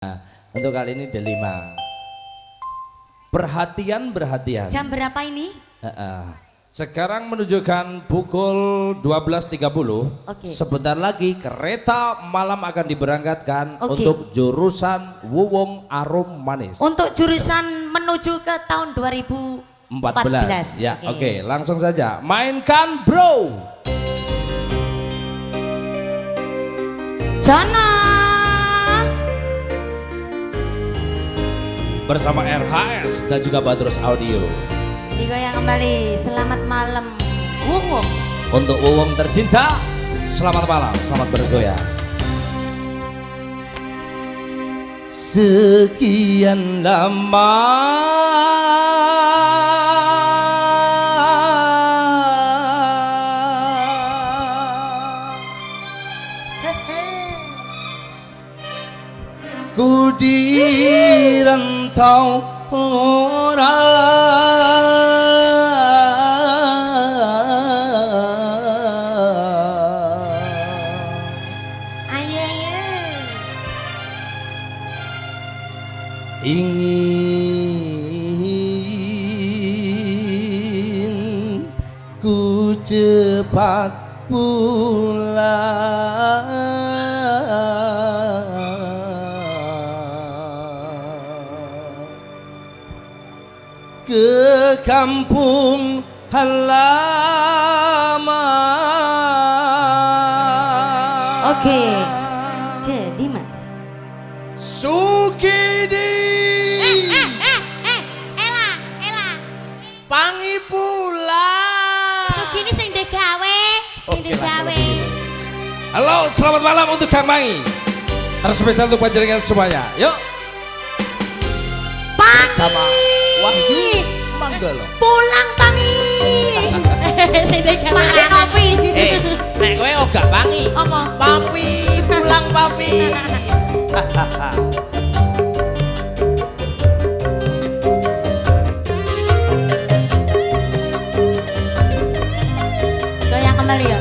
Nah, untuk kali ini Delima. Perhatian. Jam berapa ini? Sekarang menunjukkan pukul 12.30. Sebentar lagi kereta malam akan diberangkatkan untuk jurusan Wuwung Arum Manis. Untuk jurusan menuju ke tahun 2014. Ya, oke, langsung saja. Mainkan, bro. Jana. Bersama RHS dan juga Badrus Audio. Digoyang kembali. Selamat malam Wuwung. Untuk Wuwung tercinta, selamat malam, selamat bergoyang. Sekian lama ku dirantau ingin ku cepat pulang ke kampung halaman. Oke, jadi mah Sukidi. Ela. Pangi pulang. Sugini sing degawe, Halo, selamat malam untuk Kang Mangi. Terspesial untuk panjenengan semuanya. Yuk. Sama Wahyu Manggala. pulang Pangi. sing degawe. Pakai kopi. Nek kowe ogah Pangi. Apa? Papi, pulang papi. Goyang kembali ya.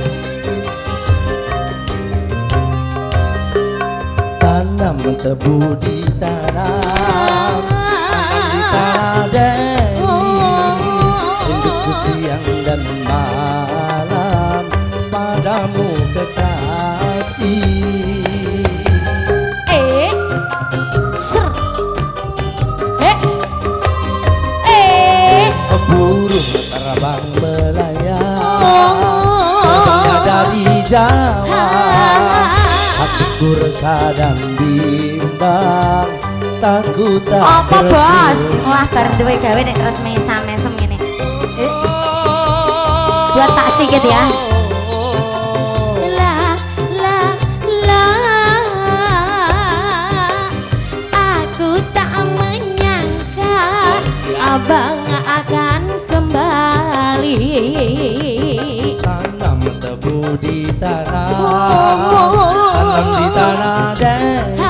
Tanam tebu di tanam, di tanah Deli, indukku siang dan malam padamu kekasih. Ser. Burung terbang melayang, terbang dari Jawa, hatiku resah dan bimbang, takut tak Apa bos? berguna. Wah bar duwe gawe nek terus mesam-mesem ngene. Buat tak sikit ya. Aku tak menyangka abang akan kembali. Tanam tebu di tanah, tanam di tanah Deli,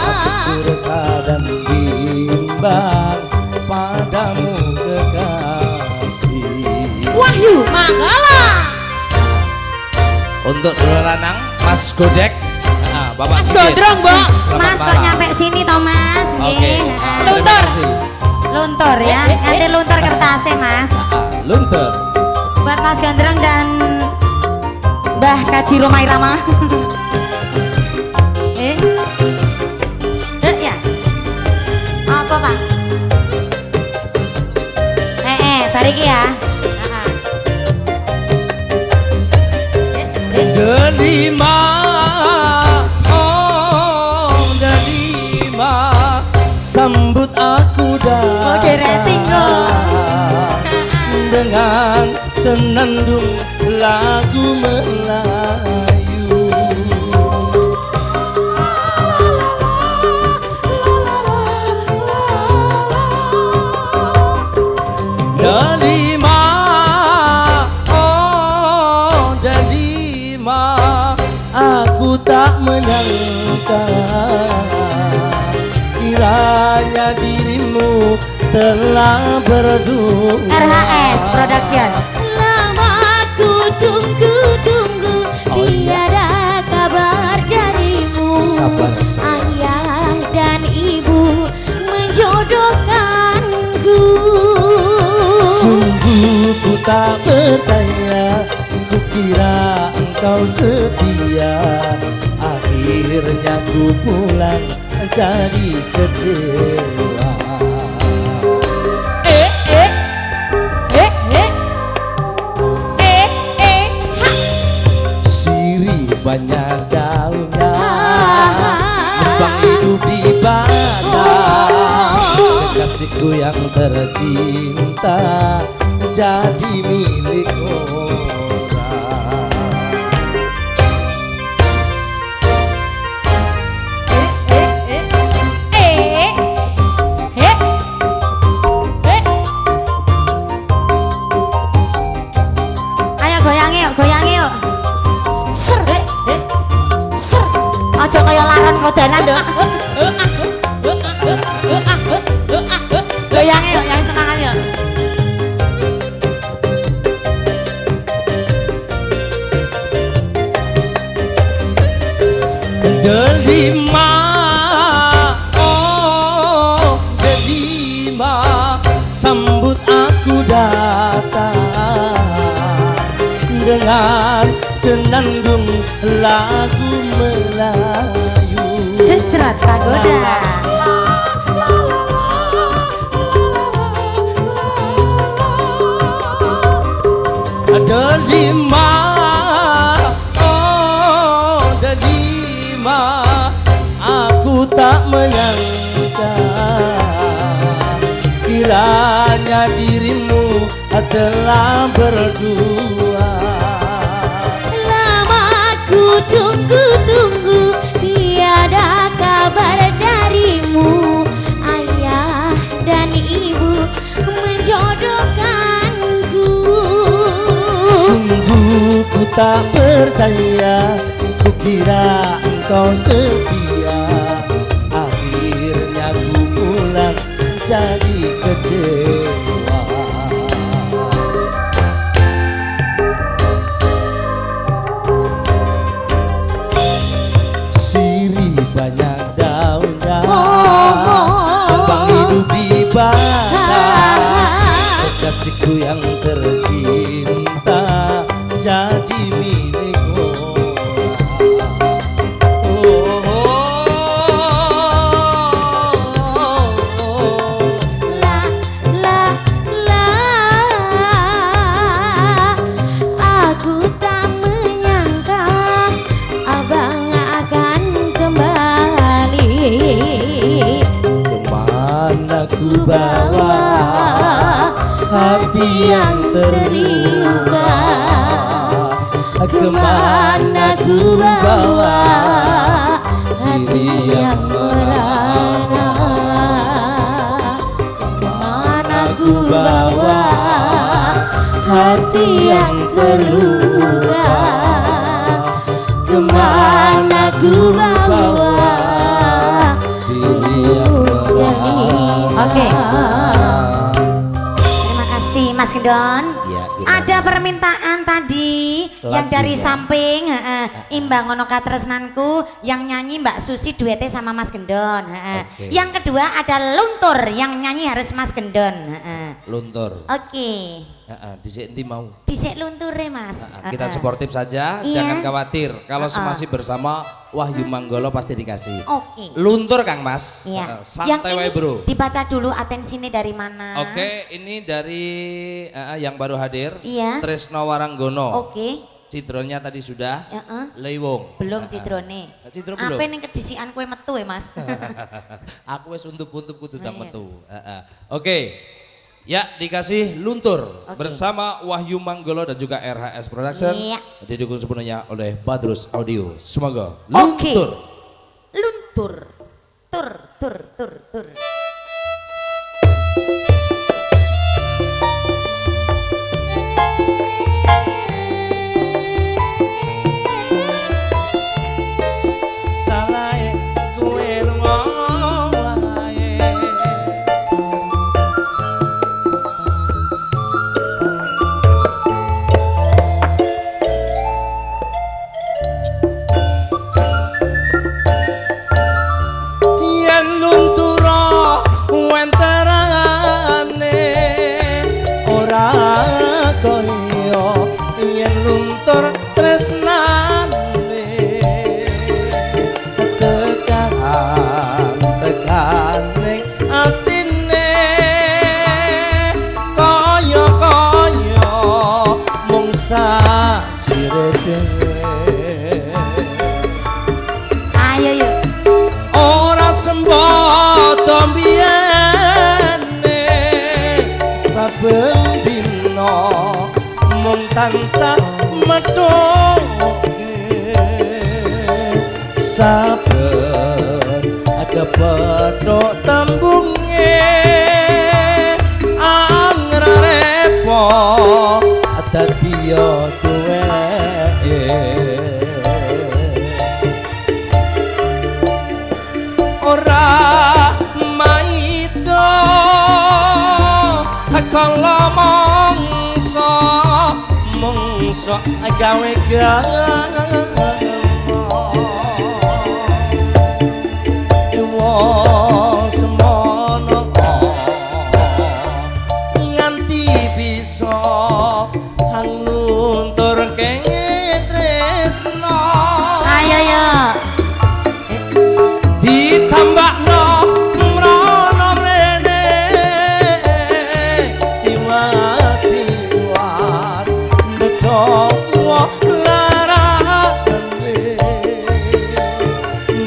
hatiku resah dan bimbang, padamu kekasih. Wahyu Manggala. Untuk dua lanang, Mas Godek, Bapak Mas Sigit. Gondrong, Mbok. Selamat Mas kok malam. nyampe sini toh, Mas? Oke, Nggih. terima Luntur. kasih. Luntur ya. Nanti luntur kertasnya, Mas. Luntur. Buat Mas Gondrong dan Mbah Kaji Romai Rama. Ya. Apa, Pak? Bariki ya. Delima, oh Delima, sambut aku Oke, rating loh. dengan senandung lagu Melayu. Delima, oh Delima, aku tak menyangka kiranya dirimu telah berdua. RHS Production. Lama ku tunggu Oh, iya. tiada kabar darimu. Sabar sayang. Ayah menjodohkanku. Sungguh ku tak percaya, ku kira engkau setia. Akhirnya ku pulang jadi kecewa. Sirih banyak daunnya, nebang hidup di badan. Kekasihku yang tercinta jadi milik orang. Ayo goyangi yuk, goyangi yuk. Ser, ser. Aja kaya laron kodanan dong. Goyangi yuk, yang semangat yuk. Delima, oh delima, sambut aku datang dengan senandung lagu Melayu. Sejerat pagoda. Delima, oh delima, aku tak menyangka kiranya dirimu telah berdua. Lama ku tunggu-tunggu, tiada kabar darimu. Ayah dan ibu menjodohkanku. Sungguh ku tak percaya, ku kira engkau setia. Akhirnya ku pulang jadi kecewa. Sirih banyak daunnya, nebang hidup di badan. Kekasihku yang tercinta jadi milik orang. Oh, La la la, aku tak menyangka abang akan kembali. kemana ku bawa hati yang terluka? Kemana ku bawa diri yang merana? Kemana ku bawa hati yang terluka? Kemana ku bawa diri yang merana? Oke. Terima kasih Mas Gendon. Ya, Ada permintaan tadi yang dari Lagunya. samping, Imbang Ono Katresnanku, yang nyanyi Mbak Susi duetnya sama Mas Gendon. Oke. Yang kedua ada Luntur yang nyanyi harus Mas Gendon. Luntur. Oke, Dhisik endi mau. dhisik lunture Mas. Kita sportif saja, Iya. jangan khawatir. Kalau masih bersama Wahyu Manggolo pasti dikasih. Oke. Luntur Kang Mas. Iya. Yang Santai ini wae bro. dibaca dulu atensinya dari mana? Oke, ini dari yang baru hadir. Iya. Tresno Waranggono. Oke. Cidronya tadi sudah. Heeh. Leiwong. Belum cidrone. Cidro belum. Apa ning kedisian kue metu ya Mas? Aku wis untup-untup kudu Oh, ndang iya. metu. Oke. Ya, dikasih Luntur Oke. bersama Wahyu Manggolo dan juga RHS Production. Iya. Didukung sepenuhnya oleh Badrus Audio. Semoga Oke. Luntur. Luntur. Tur. Salahe kowe lunga wae. sembodo mbiyene saben dina mung tansah methoke saben ada pedhok tembunge angrerepo dadi yo duweke ora maito kala mongso gawe semono nganti bisa hangluntur kenge tresno Ayo yo. ditambahno mrono mrene tiwas ndedhowo larane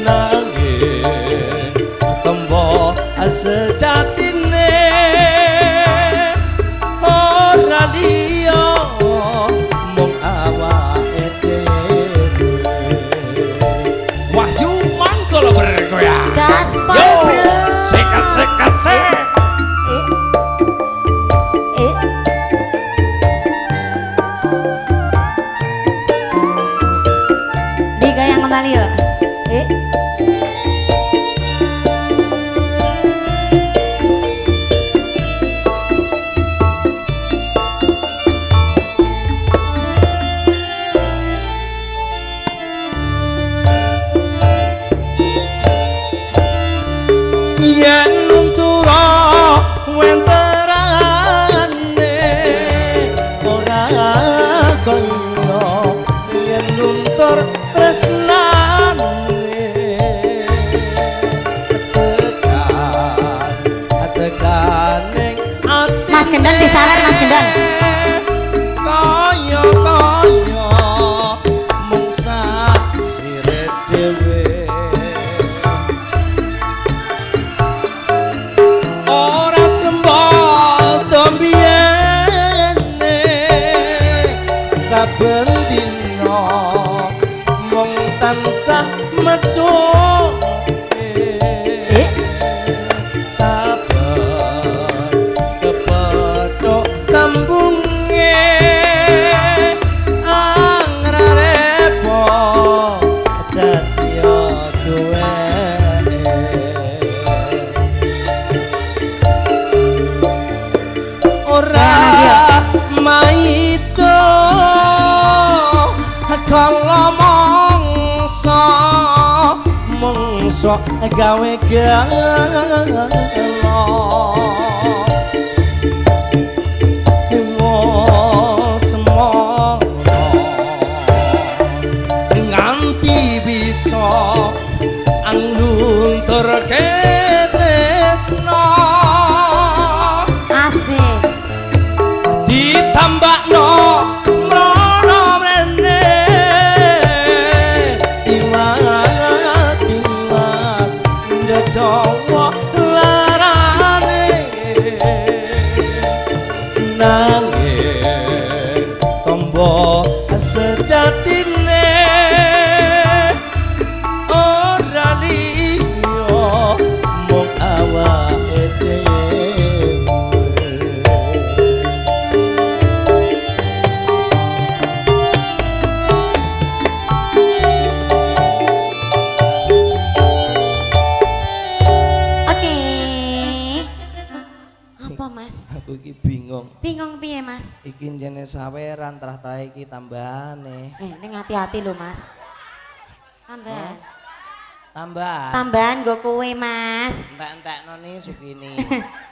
nanging tembo sejatine ora liya mung awake dhewe Wahyu Manggala bergoyah. Gaspol Yo, bro. sekat sekat sek. Eh. Digoyang kembali yuk. yen nuntura wenterane ora kaya yen nuntur tresnane tekan ati Mas Gendon disawer Mas Gendon. kaya mung sak sire dhewe ora sembodo mbiyene saben dina mung tansah methoke saben kepethuk tembunge angrerepo dadi duweke ora maito kala mongso gawe gelo semono nganti bisa anglunturke tresno Asik. ditambahno mrono mrene tiwas ndedhowo larane nanging tombo sejatine ora liya mung awake dhewe Oke. Apa Mas? aku iki bingung Bingung piye Mas? iki jene saweran trah ta iki tambahane Ning hati-hati lho Mas. Tambahan. tambah Tambahan nggo kowe Mas. entek-entekno ni sugini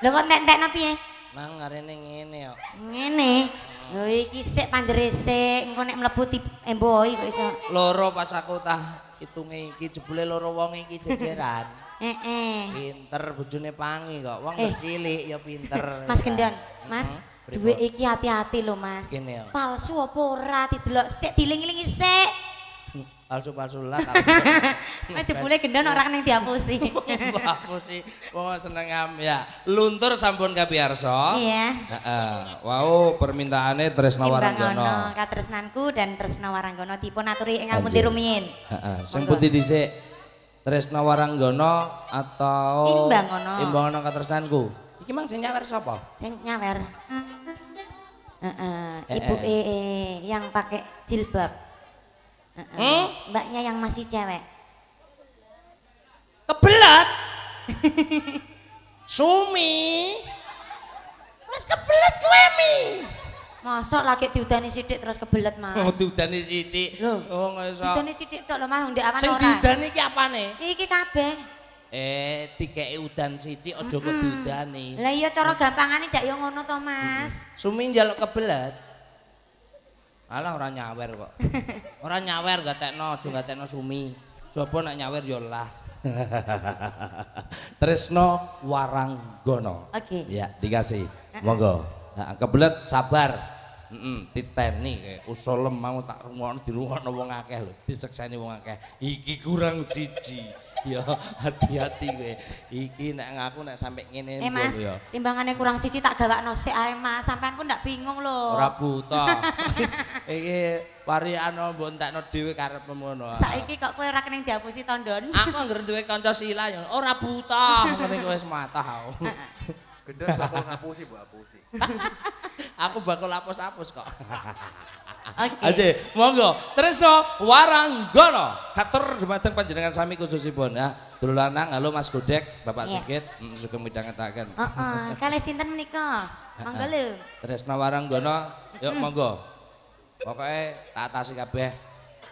Lho kok entek-entekno piye? mang ngarene ngene kok Ngene. Lho iki sik panjere sik engko nek mlebu emboi kok iso. loro pas aku tah itunge iki jebule loro wong iki jejeran pinter bojone pangi kok wong cilik ya pinter Mas Gendon, Mas, duwe iki hati-hati lho Mas. Kene ya. Palsu apa ora didelok sik diling-ilingi sik. palsu-palsu lah. Wis jebule gendon ora ning diapusi. Diapusi. Wong seneng ya. Luntur sampun kapiyarsa. Iya. Heeh. Wau permintaane Tresna Waranggono. Katresnanku dan Tresna Waranggono dipun aturi ing ngapunti rumiyin. Heeh. Sing pundi dhisik? Tresna Waranggono atau Imbangono. Imbangono katresnanku. Iki mang sing nyawer sapa? Sing nyawer. Ibu yang pakai jilbab. Mbaknya yang masih cewek. Kebelet. Sumi. Mas kebelet kowe mi. Mosok lagi diudani sithik terus kebelet, Mas. Oh, diudani sithik. Lho, oh iso. diudani sithik tok lho, Mas, ndek awan ora. Sing diudani iki apane? Iki kabeh. Dikeki udan sithik aja kok diudani. Lah iya cara gampangane ndak yo ngono to, Mas. Sumi njaluk kebelet. Alah ora nyawer kok. Ora nyawer gatekno, aja gatekno Sumi. Coba nek nyawer yo lah. Tresna Waranggono. Oke. Ya, dikasih. Monggo. Nah, kebelet sabar. Titeni kayak usulem mau tak rungokno dirungokno wong akeh lho, disekseni wong akeh. Iki kurang siji. Ya hati-hati kowe. Iki nek ngaku nek sampe ngene Mas, ya. timbangane kurang siji tak gawakno sik ae, Mas. Sampean pun ndak bingung lho. Ora buta. Iki varian mbok entekno dhewe karepmu ngono. Saiki kok kowe ora kening diapusi tondon. Aku anggere duwe kanca sila ya ora buta, ngene kowe wis matah. Gendon bakal ngapusi, mbok apusi. Aku bakal hapus-hapus kok. Oke. Aja, monggo. Tresna Waranggono. Katur dumateng panjenengan sami khususipun ya. Dulur lanang, halo Mas Godek, Bapak Sigit, sugeng midhangetaken. Heeh, kalih sinten menika? Monggo lho. Tresna Waranggono, yuk monggo. Pokoke tak atasi kabeh.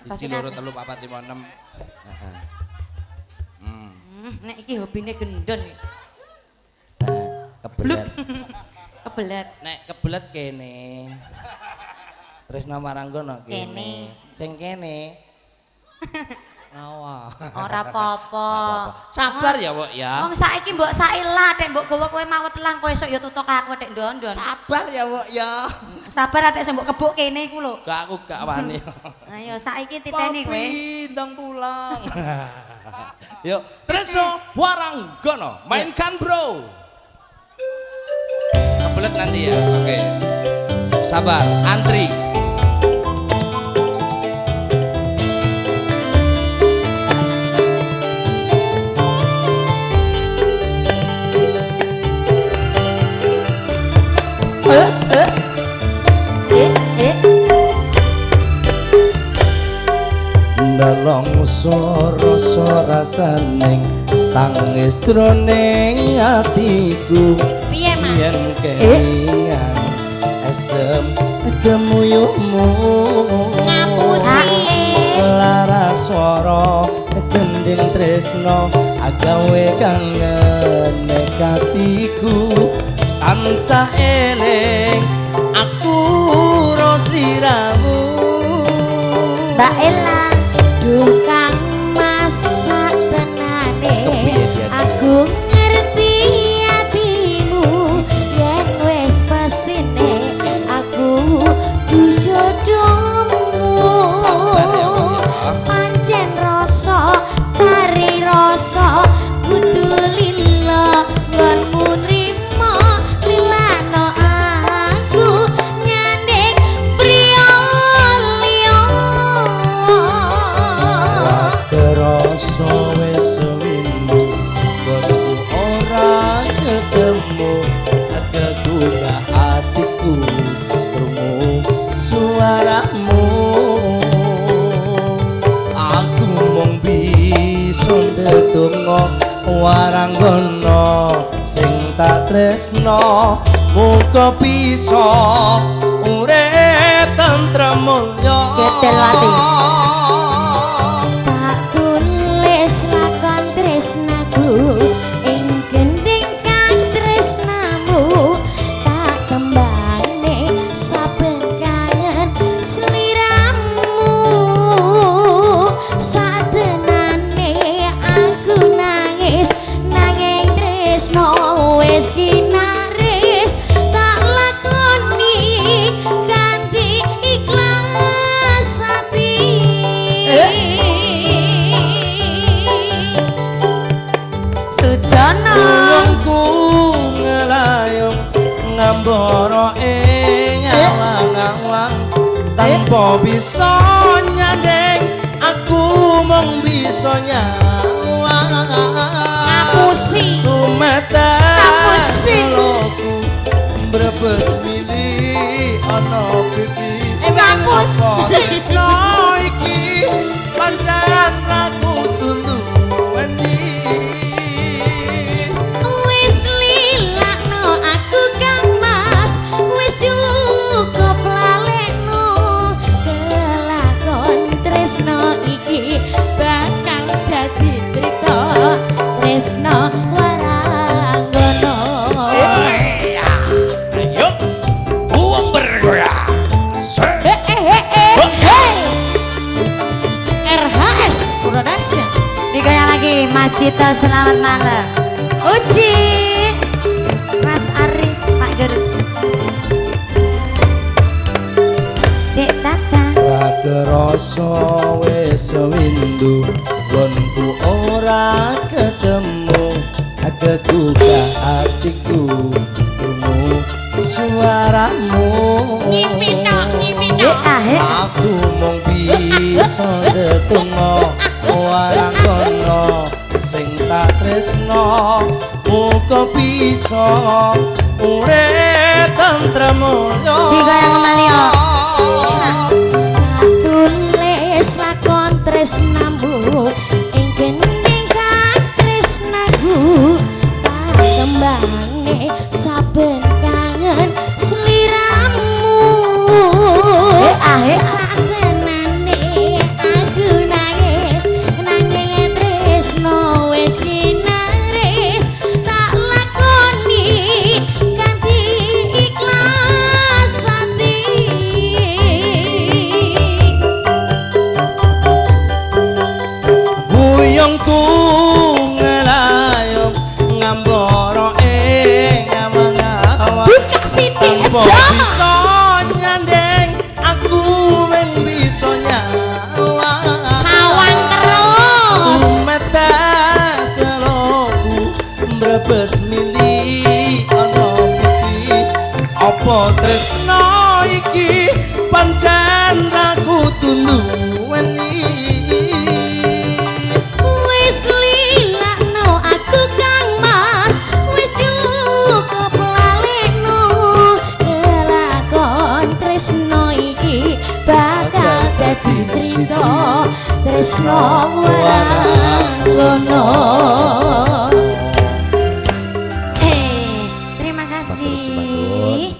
1 2 3 4 5 6. Heeh. Nek iki hobine gendon. Kebelet. Kebelet. Nek kebelet kene. Tresna Waranggono kene. Sing kene. Awa. Ora apa-apa. Sabar ya, Wok ya. Wong saiki mbok saila tek mbok gawa kowe mawet lang kowe esuk ya tutuk aku tek ndondon. Sabar ya, Wok ya. Sabar atek sing mbok kebuk kene iku lho. Gak aku gak wani. Ayo saiki titeni kowe. Ndang pulang. Yuk, Tresna Waranggono, mainkan bro. Kebelet nanti ya. Oke. Sabar, antri. Dalong soro rasaning tangis jroning atiku Piye, Mas? yen kelingan esem gemuyuhmu Ngapusi. lara swara gending tresna agawe kangen atiku tansah eling aku ros sliramu Mbak Ella Dukang masak tenane aku ngerti hatimu yen wis pastine aku jodohmu pancen rasa kari rasa kudu lila ngonmu nrimo lilano aku nyanding priya liya kerasa wis seminggu kono ora ketemu keduga hatiku krungu suaramu aku mung bisa ndedonga Waranggono sing tak tresna muga bisa urip tentrem mulya Gedelwati. tak tulis lakon tresnaku ing gending kang tresnamu tak kembane saben kangen sliramu satenane aku nangis nanging tresno wis kinaris tak lakoni ganti ikhlas hati Sujono Wongku ngelayung ngambara ing awang-awang tanpa bisa nyandeng aku mung bisa nyawang ngapusi ngapusi loku brebes mili ana pipi ngapusi iki pancen aku tulu weni Wis lilakno aku Kang Mas, wis cukup lalekno kelakon tresno iki bakal dadi cerita tresno waranggono. ayo buang bergoyang RHS Production. digoyang lagi Mas Cito selamat malam Uci Mas Aris Pak Guru Dek Tata Rakerasa wis windu gonku ora ketemu kegugah atiku krungu suaramu Dek Ahe aku mung bisa ndedonga warang kono sing tak tresno muga bisa urip tentrem digoyang kembali yo Tulis lakon tresnamu ing gending tresnaku kembangne saben kangen sliramu Ahe satenane aku nangis nanging tresno wis kinaris tak lakoni kanthi ikhlas ati buyongku ngelayung ngambara ing awang-awang buka sithik tanpa aja bisa nyandeng aku men bisa nyawang sawang terus metes seloku mbrebes mili ana pipi apa tresno iki pancen aku tunduk weni wis lilakno aku Kang Mas wis cukup lalekno kelakon tresno iki bakal dadi cerita tresno waranggono. terima kasih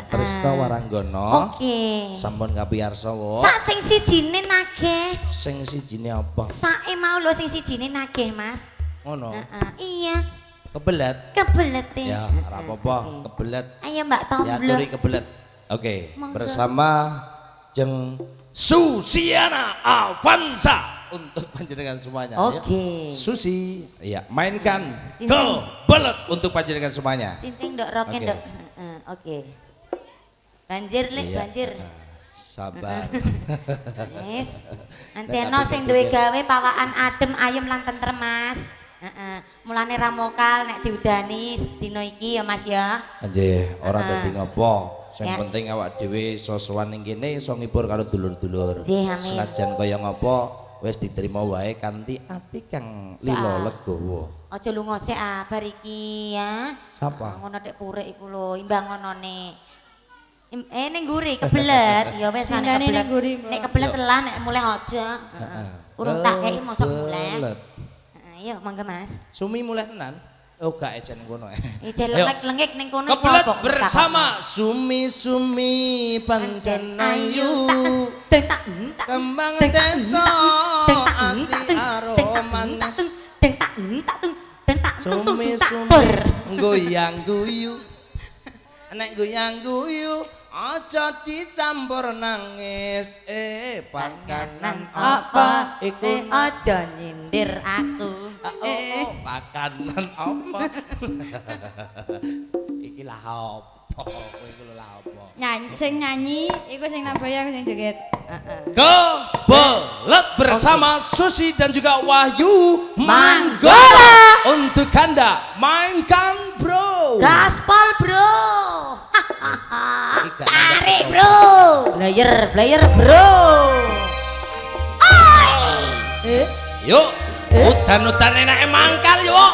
Tresno Waranggono oke sampun kapiyarsa wo sak sing sijine nageh sing sijine apa sae mau lho sing sijine nageh Mas ngono iya kebelet kebelet ya ora apa-apa kebelet ayo Mbak diaturi Tomblo kebelet oke Monggo. bersama jeng Susiana Avanza untuk panjenengan semuanya ya. Oke. Susi ya mainkan Cincin. kebelet untuk panjenengan semuanya cincin dok roken Oke. dok oke banjir lek Iya. banjir sabar Yes. Anceno sing duwe gawe pawakan adem ayem lan tentrem Mas. Mulane ra mokal nek diudani dina iki ya Mas ya. Anjir, ora dadi ngopo. Sing Ya. penting awak dhewe iso sowan ning kene iso ngibur karo dulur-dulur. Nggih, amin. Senajan kaya ngopo wis diterima wae kanthi ati kang lila legowo. Aja lunga sik bar iki ya. Sapa? Ngono nek purek iku lho imbang ngonone. Ning guri kebelet ya wis nek Sindane ning kebelet. guri, Mbak. Nek kebelet telan nek mulai aja. Urung tak kei mosok mulai. Kebelet. Ayo monggo Mas. Sumi mulai tenan. Oh gak ejen kono. Ije Ayo. lengek-lengek ning kono Kebelet apa? bersama Sumi-sumi pancen ayu. Kembang desa asli aromanes. Sumi-sumi goyang guyu. Nek goyang guyu aja dicampur nangis. Pakanan apa iku? Aja nyindir aku. Oh, pakanan apa? Iki lahop. Apa kowe iku lho lah apa? Nyanyi iku sing Nabaya aku sing joget. Kebelet bersama Susi dan juga Wahyu Manggala. untuk Anda mainkan bro. Gaspol bro. Tarik bro. Player bro. Yuk, udan-udan enake mangkal yuk.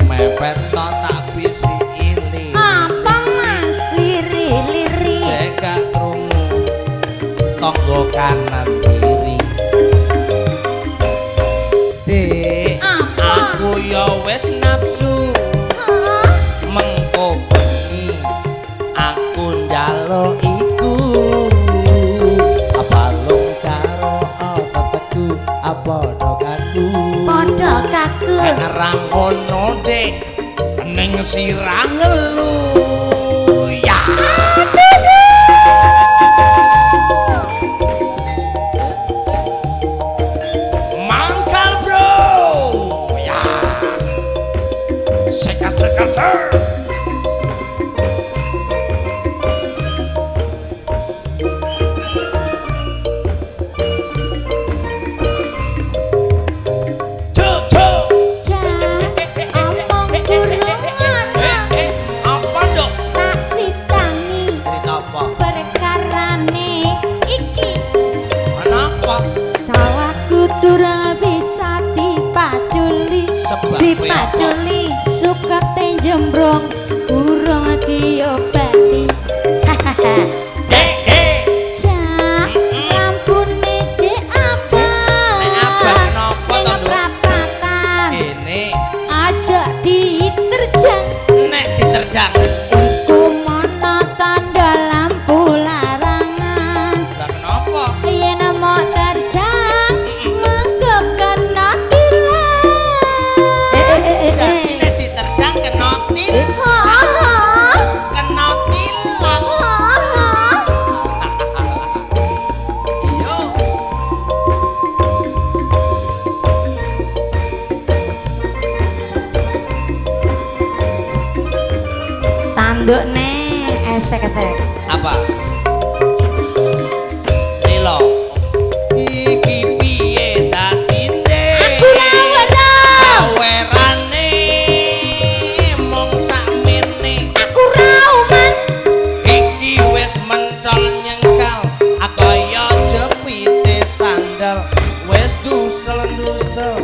Mepet to tak bisi ili. Apa Mas? Liri. Gak krungu tonggo kanan kiri. Dek, aku ya wis nafsu. Mengko bengi aku njaluk iku. Apa lung karo teteku apa dokaku. Padha kaku. Ora ngono, Dik. Ning sirah ngelu. Ya. Mangkal, Bro. Ya. Seka. Apa dok? Tak critani Cerita apa? perkarane iki. Kenapa? Sawahku durung bisa dipaculi. Sebab Dipaculi sukete jembrong urung diobati. Jak lampune cek apa? Nek abang kenapa to, Nduk? Prapatan Ini aja diterjang. nek diterjang. Iku mana tanda lampu larangan. Lah kenapa? Yen mau terjang mengko kena tilang. Jadi nek diterjang kena tilang. Kena tilang. Iyo. Tanduk nih esek. Apa? Lilo. Iki piye dadine? Aku ra weruh. Sawerane mung sakmene. Aku ra uman. Iki wis mentol nyengkal kaya jepite sandal. Wis dusel-dusel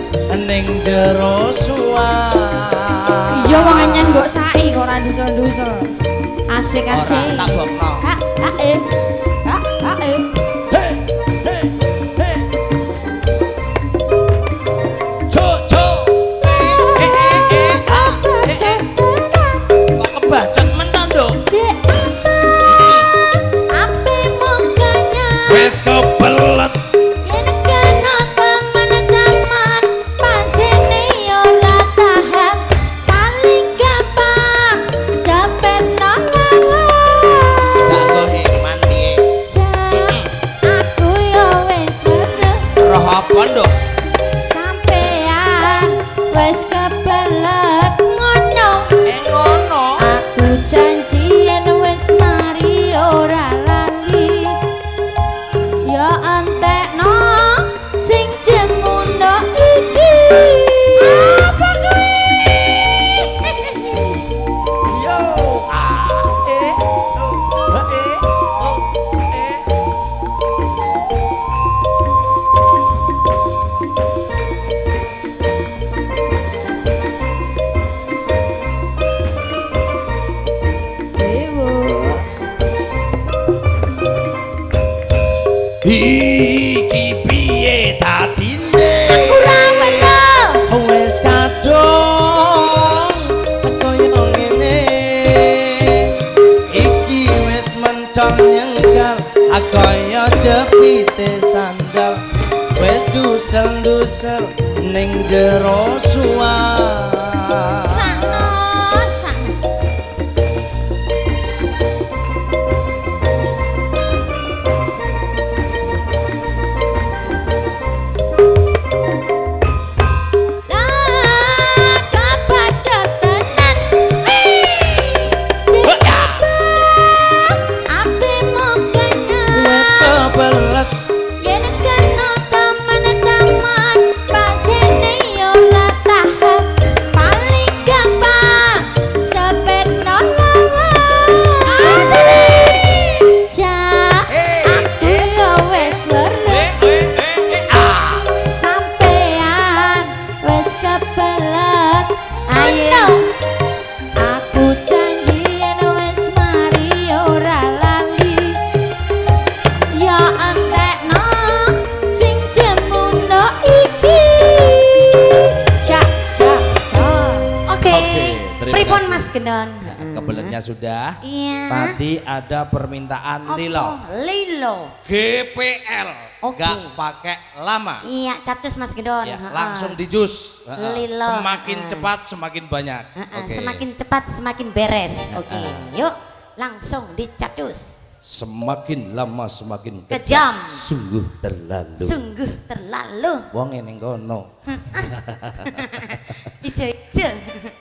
ning jero suar. Iya wong anyen mbok sai kok ora dusel-dusel. Asik-asik. Ora tak bokno. Ha Cuk. Kok kebacot men to, Nduk? Sik ape mongkanya. Wis kebelet. Yen kena teman-teman pancene ora tahan. Paling gampang cepet nolak. Gak goheman piye? Aku yo wis weruh. Roh apa, Nduk? Sampean wis kebelet ngono. Ngono. Aku janji yen wis nari ora lali. Ya entek iki piye dadine Aku ra weruh. wis kadung kaya ngene iki wis mentol nyengkal kaya jepite sandal wis dusel-dusel ning jero suar Sakno, sak. Lah, kabaca tenan. Sing ape mokanya. wis kebelet Yen kena taman-taman, pacene yo ora tahan. Paling gampang cepet nolongan. Ja, aku yo wis weruh. Sampean wis kebelet. Ayo. Aku janji yen wis mari ora lali. Ya entekno sing jemuno iki. Cak. Oke. terima Pripun kasih. Mas Gendon? Kebeletnya sudah. Iya. Tadi ada permintaan Apa? Lilo. Lilo. GPL. Oke. Gak pakai lama. Iya, capcus Mas Gendon. Ya, Heeh. langsung di jus. Lilo. Semakin Heeh. cepat semakin banyak. Heeh, Oke. Semakin cepat semakin beres. Oke. Yuk, langsung dicapcus. Semakin lama semakin Kejam. Sungguh terlalu. Sungguh terlalu. Wong ning kono. Ijo-ijo.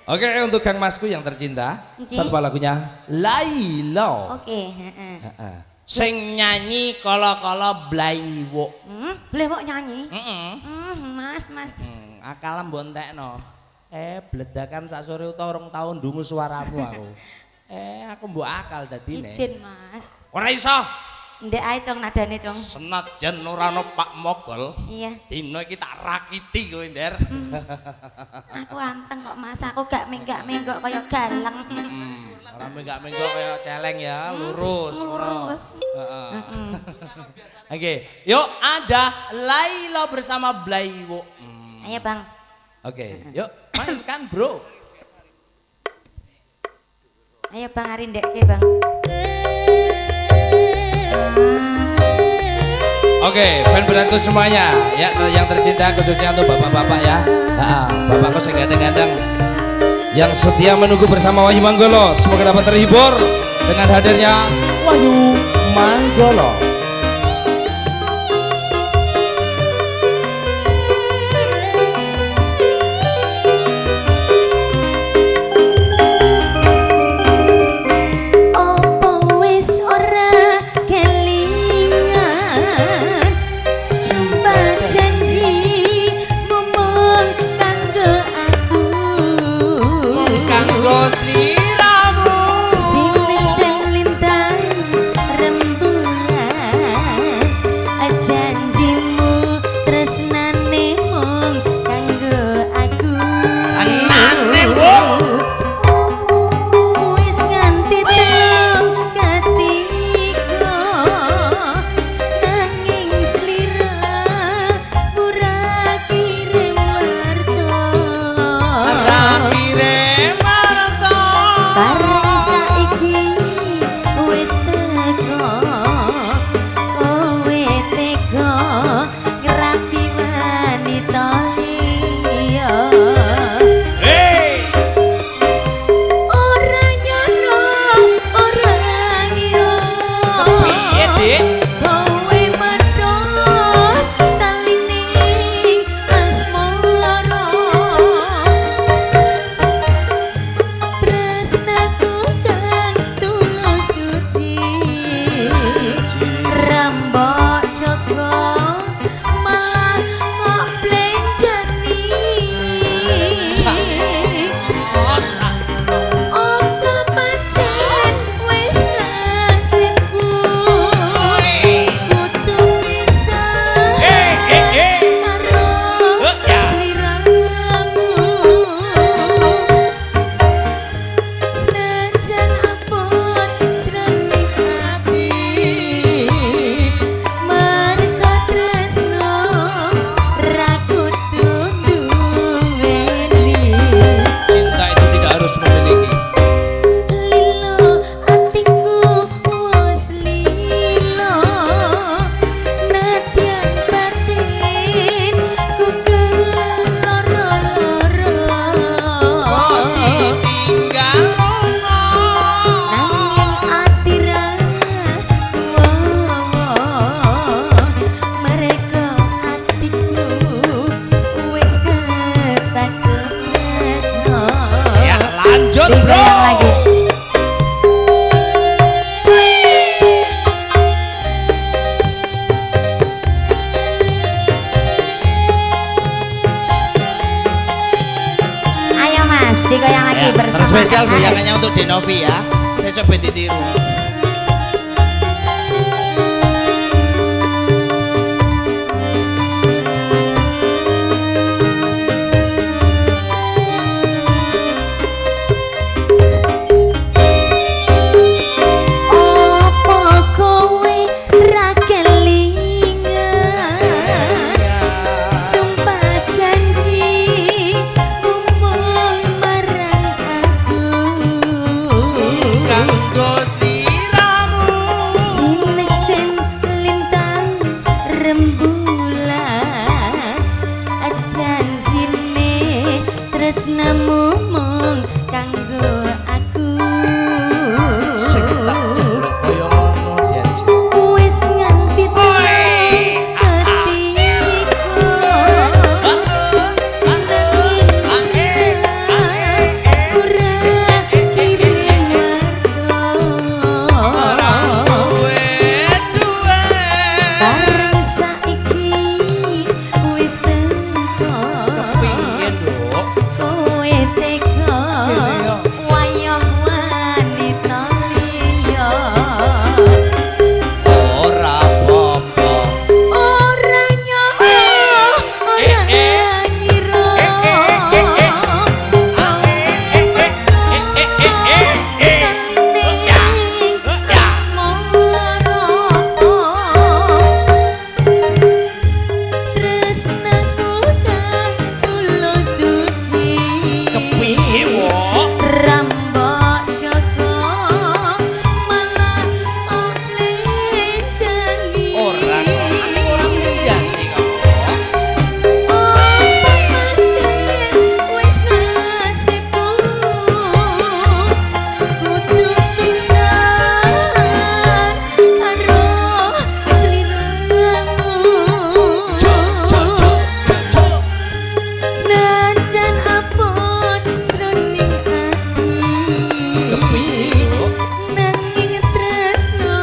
Oke, untuk Kang Masku yang tercinta, Nggih. satu lagunya Lailo. Oke, heeh. Heeh. Sing nyanyi kala-kala blaiwuk. Boleh kok nyanyi? Heeh. Mas. Akal mbok entekno. Bledakan sak sore utawa 2 tahun ndungu suaramu aku. Aku mbok akal dadine. Izin Mas. Ora iso. Ndek ae cong nadane cong. Senajan ora ana Pak Mogol, Iya. dina iki tak rakiti kowe, Nder. Aku anteng kok Mas, aku gak menggak-menggok kaya galang. Ora menggak-menggok kaya celeng ya, lurus ngono. Lurus. Heeh. Oke, yuk ada Lailo bersama Blaiwuk. Ayo Bang. Oke, yuk mainkan, Bro. Ayo Bang Arindeke Bang. Oke, fan berantu semuanya, ya yang tercinta khususnya untuk bapak-bapak ya. Bapakku saya gandeng-gandeng yang setia menunggu bersama Wahyu Manggolo. Semoga dapat terhibur dengan hadirnya Wahyu Manggolo. Opo wis ora kelingan sumpah janji ngomong kanggo aku Kanggo sliramu. sing lintang rembulan Lanjut, Bro. Digoyang lagi. Ayo Mas, digoyang lagi Ya, bersama. terspesial Kak Aep. goyangannya untuk Denovi ya. Saya coba ditiru. Opo kowe ra kelingan sumpah janji ngomong marang aku Kanggo sliramu sineksen lintang rembulan janjine tresnamu mung kanggo aku sing tak jeneng kaya ngono janji. wis nganti bareng saiki wis teko Kepiye, Nduk? kowe teko wayang wanita liya Ora apa-apa. ora nyoba ora ngira Kepiye, Wok? Rambok Joko malah oleh jani Ora kok. Aku ora janji kok. wis nasibku kudu pisan karo sliramu senajan apun jroning ati Kepiye, Wok? nanging tresno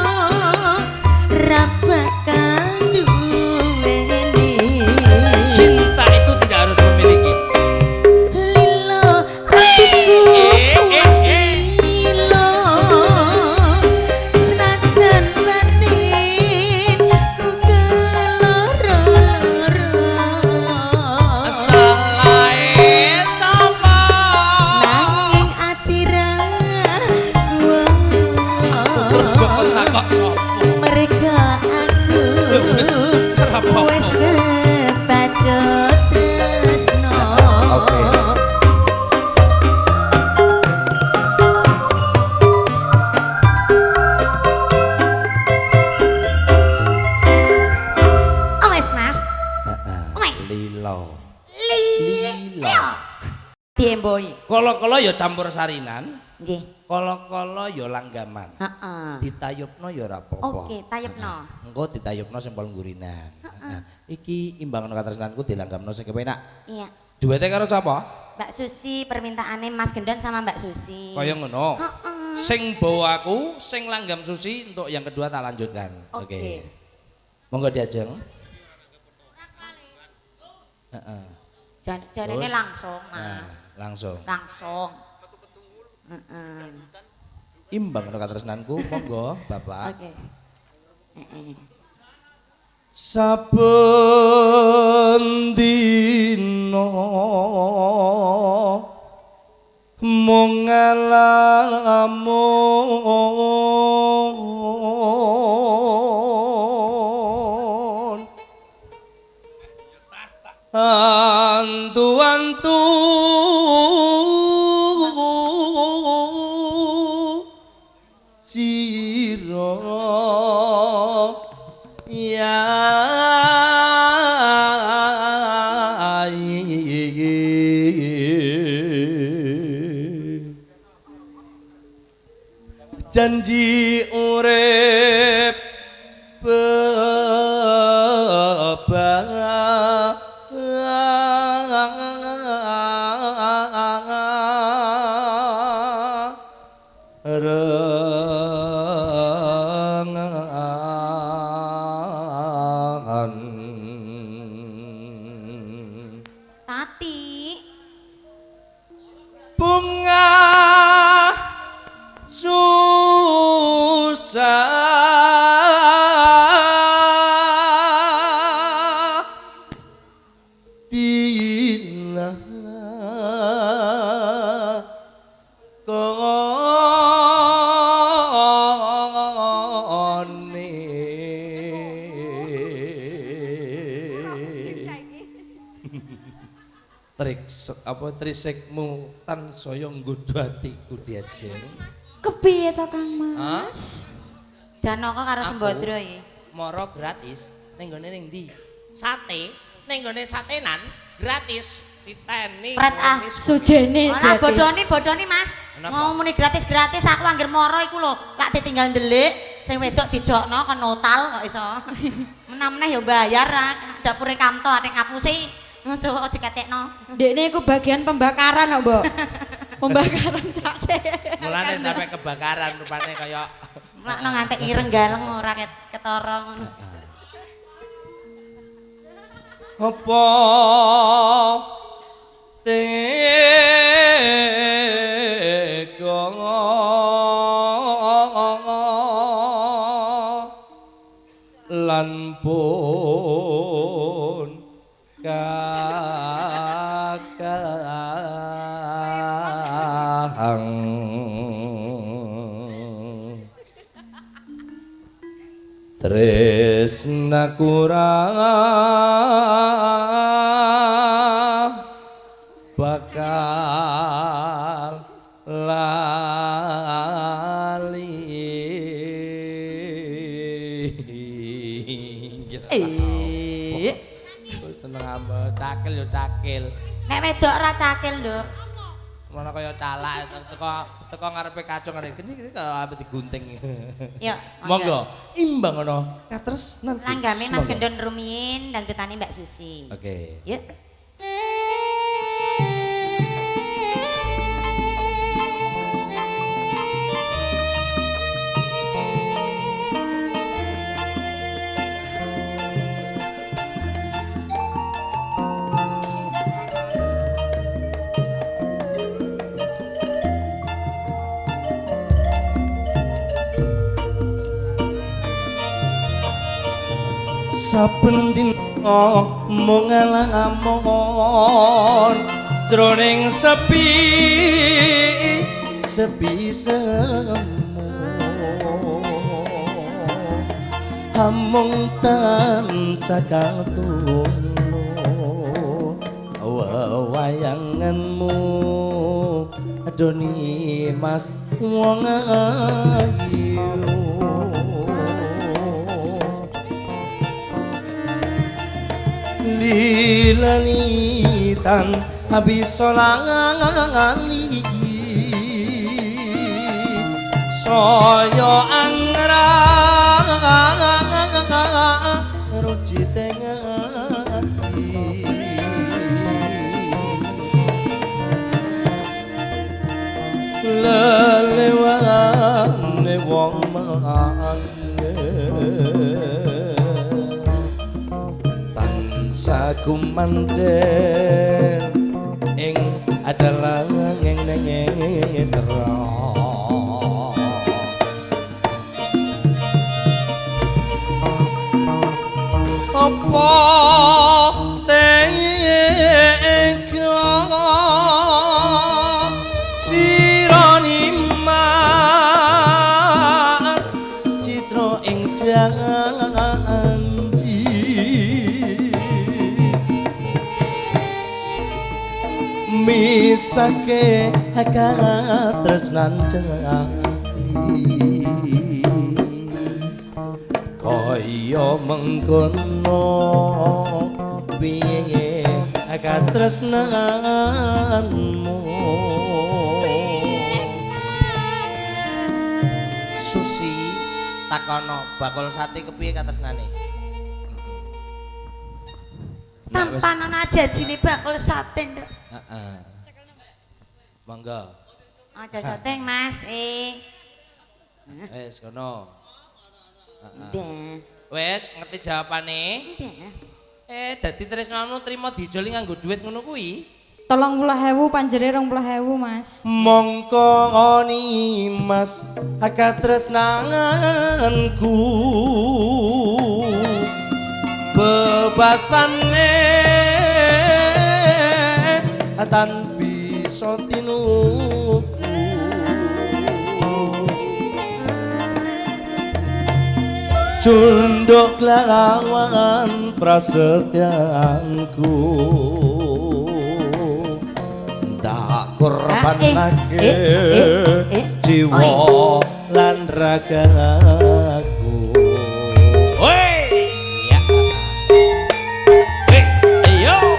ra bakal duweni Cinta itu tidak harus memiliki. lilo atiku wis lilo senajan batin ku keloro-loro Salahe sapa? nanging ati ra Terus mbok kontak kok sapa? mereka aku Wis, ora apa-apa. wis kebacut tresno Oke. wis Mas wis Lilo. lilo diemboi Kolo-kolo ya campur sarinan, nggih kolo-kolo ya langgaman. heeh Ditayupno ya ora apa-apa. oke tayepno Engko ditayupno sing pol gurinan. Iki imbangno katresnanku dilanggamno sing kepenak. iya Duete karo sapa? Mbak Susi permintaannya Mas Gendon sama Mbak Susi Kaya ngono. Sing bawa aku, sing langgam Susi untuk yang kedua tak lanjutkan. Oke. Monggo diajeng. Heeh. Jarene Terus? langsung Nah, Mas langsung. langsung heeh Imbang no katresnanku, monggo Bapak. oke heeh Saben dina mung ngalamun antu-antu sira janji urip bungah susah dina trisekmu tansaya nggodha atiku Diajeng. Kepiye to Kang Mas? Janaka karo Sembadra iki. Moro gratis ning gone ning ndi? Sate, ning gone satenan gratis diteni. Pret Sujene ora gratis. bodoni Mas. Kenapa? Ngomongane gratis-gratis aku anggere moro iku lho, lak ditinggal ndelik, sing wedok dijokno kon notal kok iso. Meneh-meneh ya bayar dapure Kamto atik ngapusi. Coba aja ketekno. Dekne iku bagian pembakaran kok, Mbok. Pembakaran sate. Mulane sampai kebakaran rupane kaya Lakno ngantek ireng galeng ora ketara ngono. apa tega lan pun kakang tresna kurang bakal lali seneng ambek cakil yo cakil Nek wedok ora cakil, Nduk. mana kaya calak teko ngarepe kacung ngene gini kalau apa digunting Yuk, monggo imbang ngono katres nanti Langgame Mas Gendon Rumiyin dangdutane Mbak Susi. oke Yuk. saben dina mung ngalamon jroning sepi semu hamung tansah katulung wayanganmu adoni mas wong ayu lilanitan bisa langani saya angrang ruci tengati lelewane wong saku manjen ing adalah ngeng terang apa tega sirani mas citra ing janji misake katresnan jati kaya mengkono piye katresnanmu Susi takono bakul sate kepiye katresnane Tampanan aja jine bakul sate, Nduk. heeh monggo Aja syuting, Mas. wis kono Ndah. wis ngerti jawabane Ndah. dadi tresnamu trimo dijoli nganggo dhuwit ngono kuwi 30.000 panjere 20.000 Mas. Mongko ngoni mas katresnanganku bebasane tan bisa tinuku cunduk lawan prasetyanku tak korbanake jiwa lan ragaku. Woi ya ayo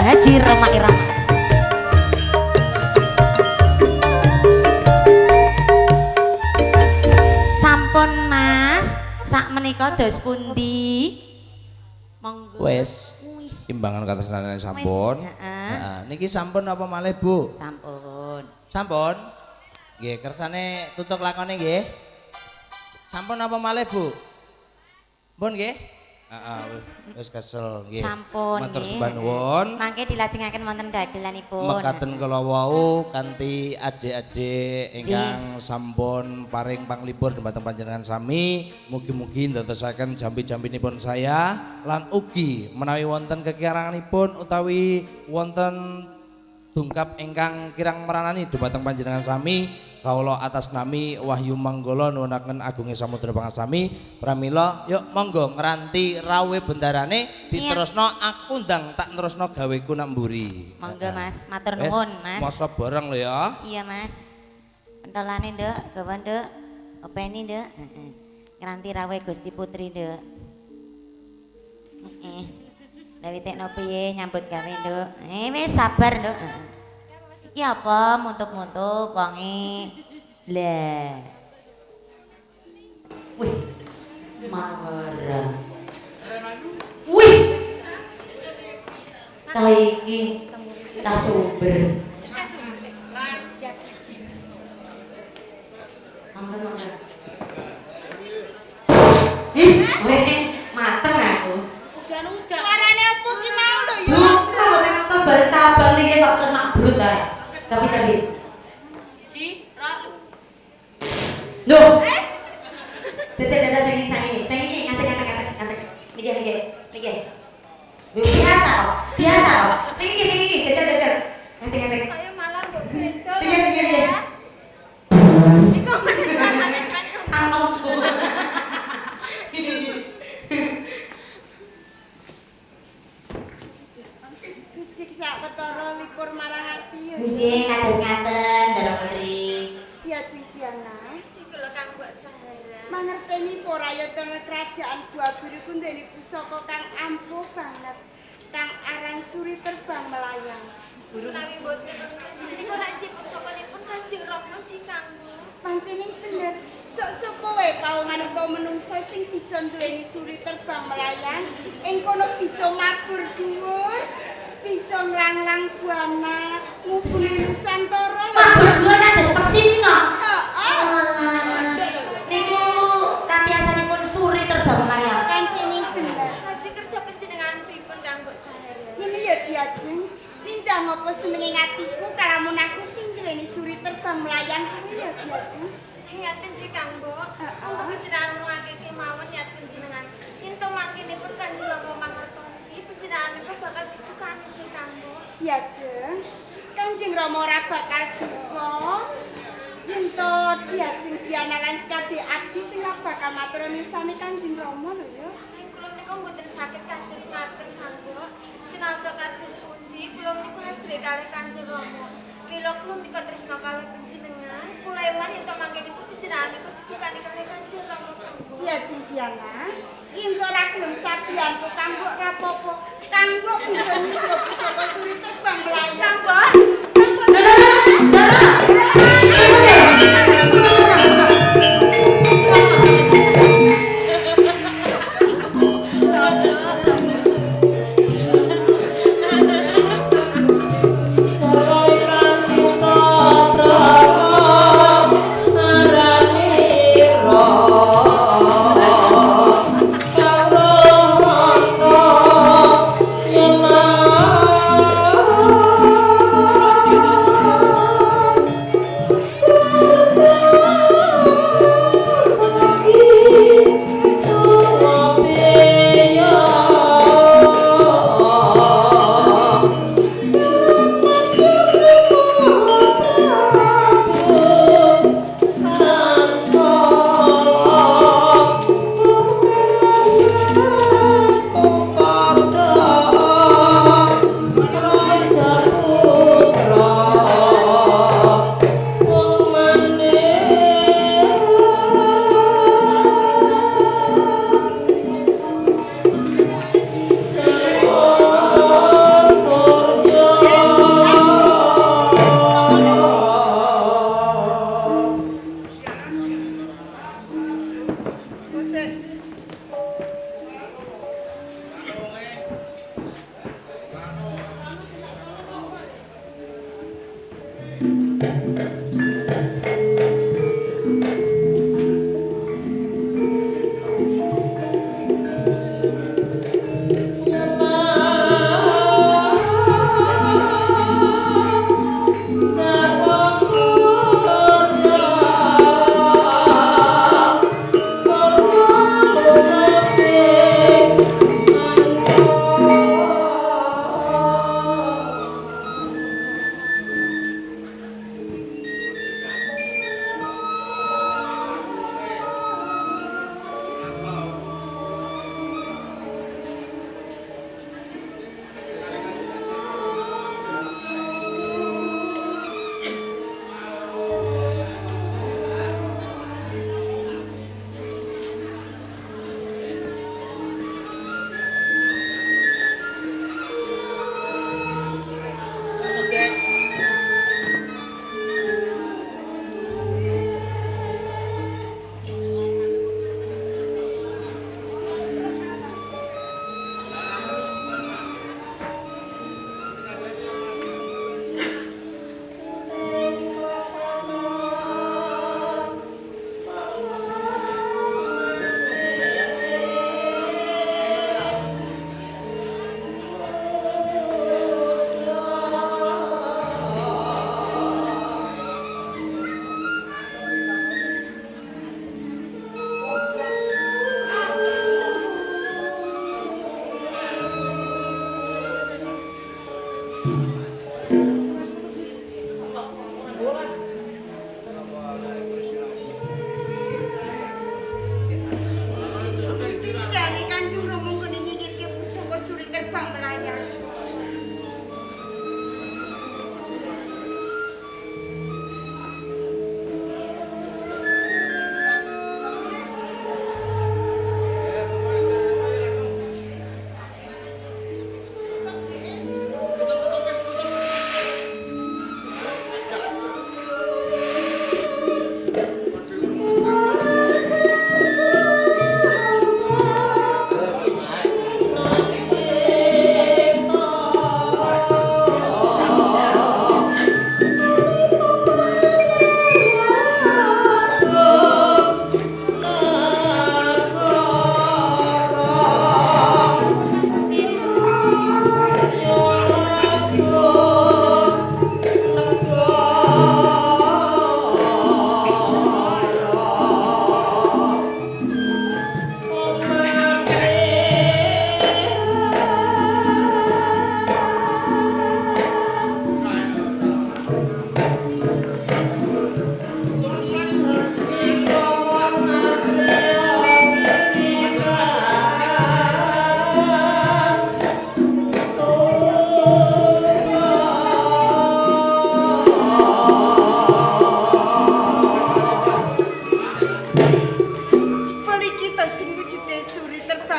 Haji Roma Irama. Sampun Mas, sak menika dos pundi? Monggo. Wes. Timbangan katresnane sampun. Heeh. Niki sampun apa malih, Bu? Sampun. Sampun. Nggih, kersane tutuk lakone nggih. Sampun apa malih, Bu? Pun nggih? Wis kesel nggih. Sampun matur nggih. sembah nuwun. Mangke dilajengaken wonten dagelanipun. Mekaten kala wau kanthi adik-adik ingkang sampun paring panglipur dhumateng panjenengan sami, mugi-mugi ndadosaken jambi-jambinipun saya lan ugi menawi wonten kekiranganipun utawi wonten dungkap ingkang kirang meranani dhumateng panjenengan sami, kawula atas nami Wahyu Manggala nuwunaken agunging samudra pangasami pramila yuk monggo ngranti rawuhe bendarane diterusno aku ndang tak nerusno gaweku nak mburi. Monggo Mas, matur nuwun Mas. Masa bareng lho ya. Iya Mas. Pentolane Nduk, gawa Nduk. Openi Nduk. Heeh. Ngranti rawuhe Gusti Putri Nduk. Heeh. Dawitekno piye nyambut gawe Nduk? Wis sabar Nduk. Iki apa muntuk-muntuk wangi. Lah. Wih. Mawar. Wih. Cah iki cah sumber. Ih, mateng aku. Udan-udan. Suarane opo ki mau lho ya? Bukan kok tekan to bareng cabang iki kok terus nak brut ae. Tapi. Ji, ra. Loh. Dede sing ngantek. Niki. Biasa kok. Sing iki. Dede. Ngantek. Kayak malah mbok Niki. engko rayatana kerajaan Gua Biru ku nduweni pusaka kang ampuh banget. Kang aran Suri Terbang Melayang. Menawi boten niku rajin pusakanipun Kanjeng Rama Cikanggo. Pancen bener. Sok-sok kowe paungan utawa menungso sing bisa nduweni Suri Terbang Melayang, ing kono bisa mabur dhuwur, bisa nglanglang buana, ngubungi Nusantara. Mabur buana des peksi to. Niku Kanthi asanipun Suri Terbang Melayang. pancen bener. Haji kerja panjenengan pripun kanggo sehari? Ini ya Diajeng, tindak ngopo senenge atiku kalamun aku sing nduweni Suri Terbang Melayang kuwi ya Diajeng. Yaten Cikanggo, untuk panjenengan ngake kemawon ya panjenengan. Ento mangkinipun Kanjeng Rama mangertosi panjenengan bakal ditukani Cikanggo. Diajeng, Kanjeng Rama ora bakal duka. Yen to Diajeng Diana lan kabeh abdi sing ora bakal matur nuwunsane Kanjeng Rama lho ya. Ing kula niku mboten saged kados ngaten Kanggo. Sinasa kados pundi kula niku ajre kalih Kanjeng Rama. Mila kula nika tresna kalih panjenengan. Kula eman yen to mangkinipun panjenengan niku ditukani kalih Kanjeng Rama Kanggo. Diajeng Diana, yen to ora gelem sabiyanku kanggo rapopo, kanggo bisa nyidro pusaka Suri Terbang Melayang. Kanggo, Yang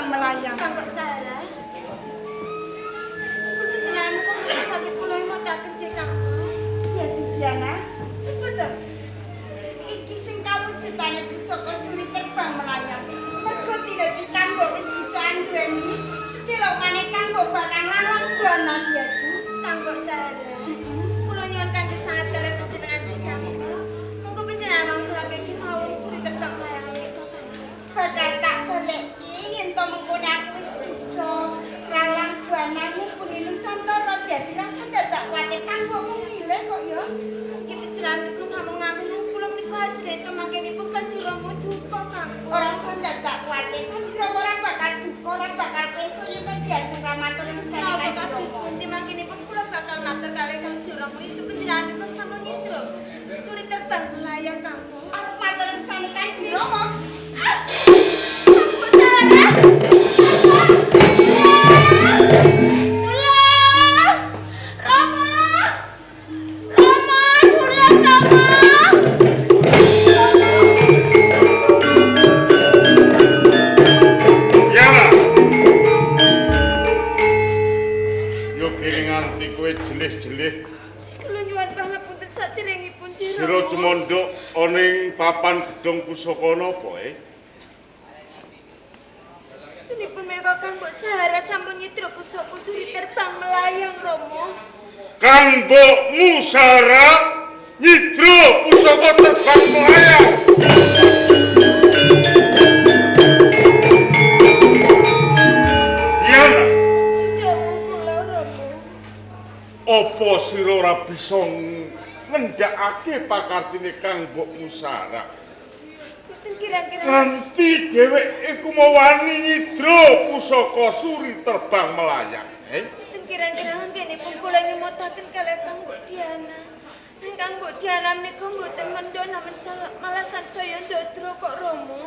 terbang melayang. Kang kok Sarah. Panjenengan kok mboten saged kula motaken jek Kang. Ya Judiana, cepet to. Iki sing kawujudane pusaka suri terbang melayang. Mergo tindak kanggo wis bisa anduweni, sedhela maneh kanggo bakal lalang buana ya Ju. Kang kok Sarah. Kula nyuwun kanthi sangat kalih panjenengan jek Kang. Monggo panjenengan wangsulake kemawon suri terbang melayang menika Kang. Bakal tak goleki yen to mengkone aku wis bisa lalang buana mumpuni Nusantara dadi rasa dadak kuwate kanggo mengilih kok ya. Iki pikiran niku namung ngamen kula menika ajrih to mangkenipun kanjurama duka Kang. Ora sandat tak kuwate kan ora bakal duka ora bakal peso yen to diajeng ramatur Nusantara. Nasa kados pundi mangkenipun kula bakal matur kalih kanjurama itu panjenengan niku sampun nyindra. Suri terbang melayang Kang. Arep matur nusan Kanjeng Rama. Yo kene nganti kowe jelih-jelih Kula nyuwun pangapunten saderengipun Jiro. sira cemondok oning papan gedung pusaka napa Tunipun menika Kang Mbok Sahara sampun nyidra pusaka suri terbang melayang Romo. Kang Mbokmu Sara nyidra pusaka terbang melayang. Diana, Jiro kula Romo. apa sira ora bisa ngendhakake pakartine Kang Mbokmu Sara? Mboten kira-kira Nganti dheweke iku mawani nyidra pusaka suri terbang melayang. mboten kira-kira anggenipun kula nyumutaken kalih Kang Mbok Diana. Kang Mbok Diana menika mboten mendho namung malah sansaya ndodro kok Romo.